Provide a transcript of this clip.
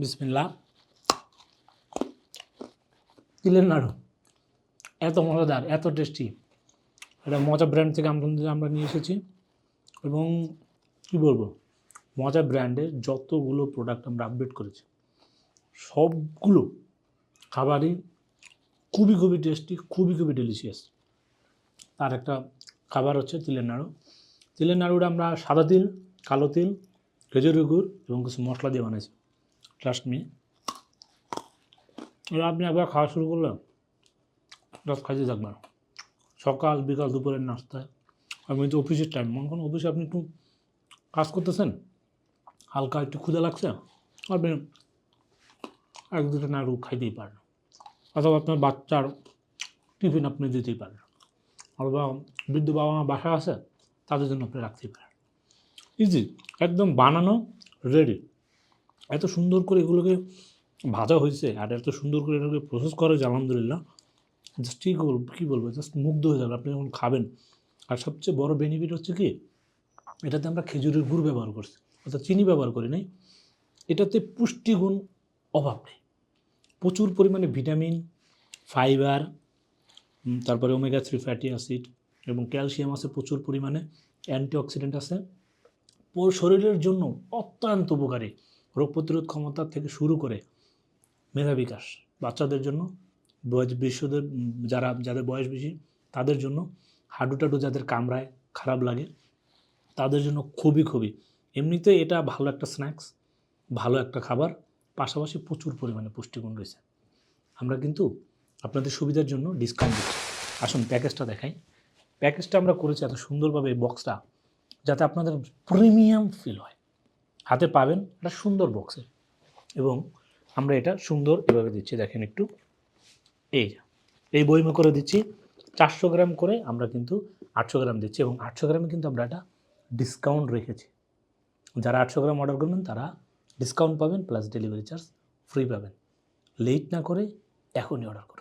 বিসমিল্লাহ। তিলের নাড়ু এত মজাদার, এত টেস্টি। এটা মজা ব্র্যান্ড থেকে আমরা নিয়ে এসেছি। এবং কী বলবো, মজা ব্র্যান্ডের যতগুলো প্রোডাক্ট আমরা আপডেট করেছি সবগুলো খাবারই খুবই খুবই টেস্টি, খুবই খুবই ডেলিশিয়াস। তার একটা খাবার হচ্ছে তিলের নাড়ু। তিলের নাড়ুটা আমরা সাদা তিল, কালো তিল, খেজুরের গুড় এবং কিছু মশলা দিয়ে বানাইছি। ট্রাস্ট মি, এবার আপনি একবার খাওয়া শুরু করলে জাস্ট খাইতে থাকবেন। সকাল বিকাল দুপুরের নাস্তায়, আমি কিন্তু অফিসের টাইম, মনে করেন অফিসে আপনি একটু কাজ করতেছেন, হালকা একটু ক্ষুধা লাগছে, আপনি এক দুটো নাড়ু খাইতেই পারেন। অথবা আপনার বাচ্চার টিফিন আপনি দিতেই পারেন, অথবা বৃদ্ধ বাবা মা বাসা আছে তাদের জন্য আপনি রাখতেই পারেন। ইজি, একদম বানানো রেডি। এত সুন্দর করে এগুলোকে ভাজা হয়েছে আর এত সুন্দর করে এটাকে প্রসেস করা হয়েছে, আলহামদুলিল্লাহ। জাস্ট কী বলবো, জাস্ট মুগ্ধ হয়ে যাবে আপনি যখন খাবেন। আর সবচেয়ে বড় বেনিফিট হচ্ছে কি, এটাতে আমরা খেজুরের গুড় ব্যবহার করছি, অর্থাৎ চিনি ব্যবহার করি নাই। এটাতে পুষ্টিগুণ অভাব নেই, প্রচুর পরিমাণে ভিটামিন, ফাইবার, তারপরে ওমেগা 3 ফ্যাটি অ্যাসিড এবং ক্যালসিয়াম আছে প্রচুর পরিমাণে, অ্যান্টিঅক্সিডেন্ট আছে, শরীরের জন্য অত্যন্ত উপকারী। রোগ প্রতিরোধ ক্ষমতা থেকে শুরু করে মেধা বিকাশ, বাচ্চাদের জন্য, বিশ্বদের যাদের বয়স বেশি তাদের জন্য, হাঁটু টাডু যাদের কামড়ায় খারাপ লাগে তাদের জন্য খুবই খুবই। এমনিতে এটা ভালো একটা স্ন্যাক্স, ভালো একটা খাবার, পাশাপাশি প্রচুর পরিমাণে পুষ্টিগুণ রয়েছে। আমরা কিন্তু আপনাদের সুবিধার জন্য ডিসকাউন্ট দিচ্ছি। আসুন প্যাকেজটা দেখাই। প্যাকেজটা আমরা করেছি এত সুন্দরভাবে, এই বক্সটা যাতে আপনাদের প্রিমিয়াম ফিল হয়। হাতে পাবেন একটা সুন্দর বক্সে, এবং আমরা এটা সুন্দর এভাবে দিচ্ছি, দেখেন একটু, এই বইমে করে দিচ্ছি। 400 গ্রাম করে আমরা কিন্তু 800 গ্রাম দিচ্ছি, এবং 800 গ্রামে কিন্তু আমরা একটা ডিসকাউন্ট রেখেছি। যারা 800 গ্রাম অর্ডার করবেন তারা ডিসকাউন্ট পাবেন, প্লাস ডেলিভারি চার্জ ফ্রি পাবেন। লেট না করে এখনই অর্ডার করুন।